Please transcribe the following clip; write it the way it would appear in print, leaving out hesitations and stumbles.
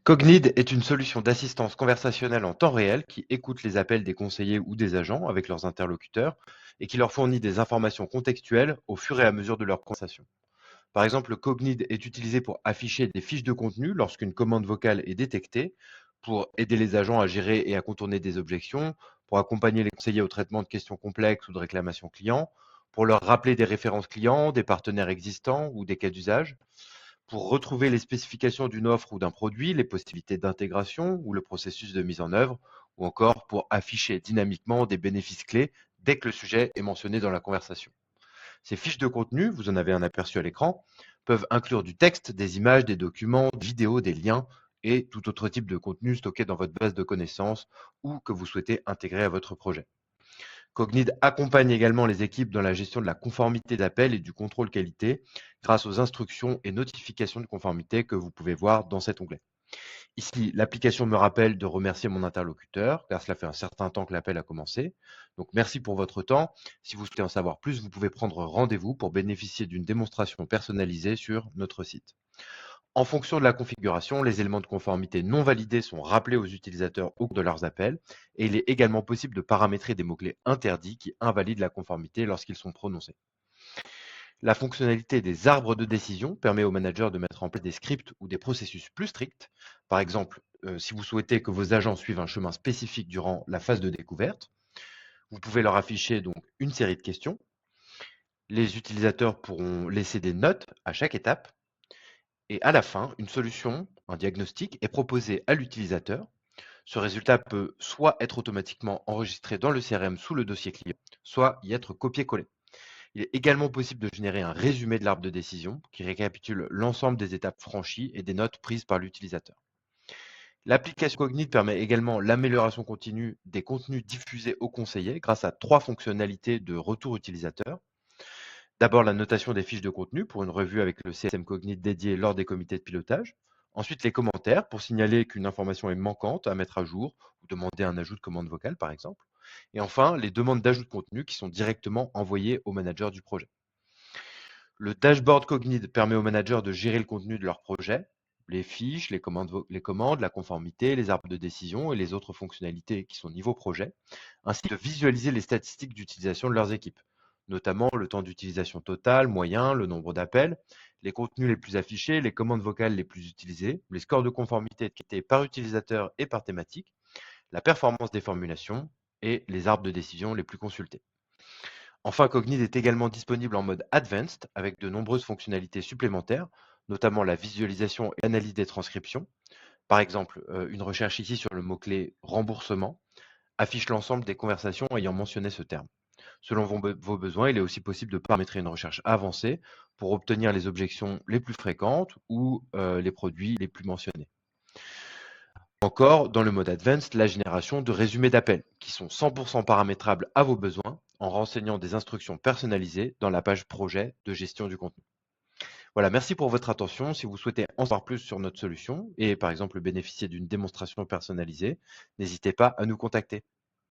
Cognide est une solution d'assistance conversationnelle en temps réel qui écoute les appels des conseillers ou des agents avec leurs interlocuteurs et qui leur fournit des informations contextuelles au fur et à mesure de leur conversation. Par exemple, Cognide est utilisé pour afficher des fiches de contenu lorsqu'une commande vocale est détectée, pour aider les agents à gérer et à contourner des objections, pour accompagner les conseillers au traitement de questions complexes ou de réclamations clients, pour leur rappeler des références clients, des partenaires existants ou des cas d'usage, pour retrouver les spécifications d'une offre ou d'un produit, les possibilités d'intégration ou le processus de mise en œuvre, ou encore pour afficher dynamiquement des bénéfices clés dès que le sujet est mentionné dans la conversation. Ces fiches de contenu, vous en avez un aperçu à l'écran, peuvent inclure du texte, des images, des documents, des vidéos, des liens et tout autre type de contenu stocké dans votre base de connaissances ou que vous souhaitez intégrer à votre projet. Cognide accompagne également les équipes dans la gestion de la conformité d'appel et du contrôle qualité grâce aux instructions et notifications de conformité que vous pouvez voir dans cet onglet. Ici, l'application me rappelle de remercier mon interlocuteur, car cela fait un certain temps que l'appel a commencé. Donc, merci pour votre temps. Si vous souhaitez en savoir plus, vous pouvez prendre rendez-vous pour bénéficier d'une démonstration personnalisée sur notre site. En fonction de la configuration, les éléments de conformité non validés sont rappelés aux utilisateurs au cours de leurs appels et il est également possible de paramétrer des mots-clés interdits qui invalident la conformité lorsqu'ils sont prononcés. La fonctionnalité des arbres de décision permet aux managers de mettre en place des scripts ou des processus plus stricts. Par exemple, si vous souhaitez que vos agents suivent un chemin spécifique durant la phase de découverte, vous pouvez leur afficher donc une série de questions. Les utilisateurs pourront laisser des notes à chaque étape. Et à la fin, une solution, un diagnostic, est proposé à l'utilisateur. Ce résultat peut soit être automatiquement enregistré dans le CRM sous le dossier client, soit y être copié-collé. Il est également possible de générer un résumé de l'arbre de décision qui récapitule l'ensemble des étapes franchies et des notes prises par l'utilisateur. L'application Cognite permet également l'amélioration continue des contenus diffusés aux conseillers grâce à 3 fonctionnalités de retour utilisateur. D'abord, la notation des fiches de contenu pour une revue avec le CSM Cognite dédié lors des comités de pilotage. Ensuite, les commentaires pour signaler qu'une information est manquante à mettre à jour ou demander un ajout de commande vocale, par exemple. Et enfin, les demandes d'ajout de contenu qui sont directement envoyées au manager du projet. Le dashboard Cognite permet aux managers de gérer le contenu de leur projet, les fiches, les commandes, la conformité, les arbres de décision et les autres fonctionnalités qui sont niveau projet, ainsi que de visualiser les statistiques d'utilisation de leurs équipes, notamment le temps d'utilisation total, moyen, le nombre d'appels, les contenus les plus affichés, les commandes vocales les plus utilisées, les scores de conformité étiquetés par utilisateur et par thématique, la performance des formulations et les arbres de décision les plus consultés. Enfin, Cognite est également disponible en mode Advanced avec de nombreuses fonctionnalités supplémentaires, notamment la visualisation et l'analyse des transcriptions. Par exemple, une recherche ici sur le mot-clé remboursement affiche l'ensemble des conversations ayant mentionné ce terme. Selon vos besoins, il est aussi possible de paramétrer une recherche avancée pour obtenir les objections les plus fréquentes ou les produits les plus mentionnés. Encore, dans le mode Advanced, la génération de résumés d'appels, qui sont 100% paramétrables à vos besoins en renseignant des instructions personnalisées dans la page projet de gestion du contenu. Voilà, merci pour votre attention. Si vous souhaitez en savoir plus sur notre solution et par exemple bénéficier d'une démonstration personnalisée, n'hésitez pas à nous contacter.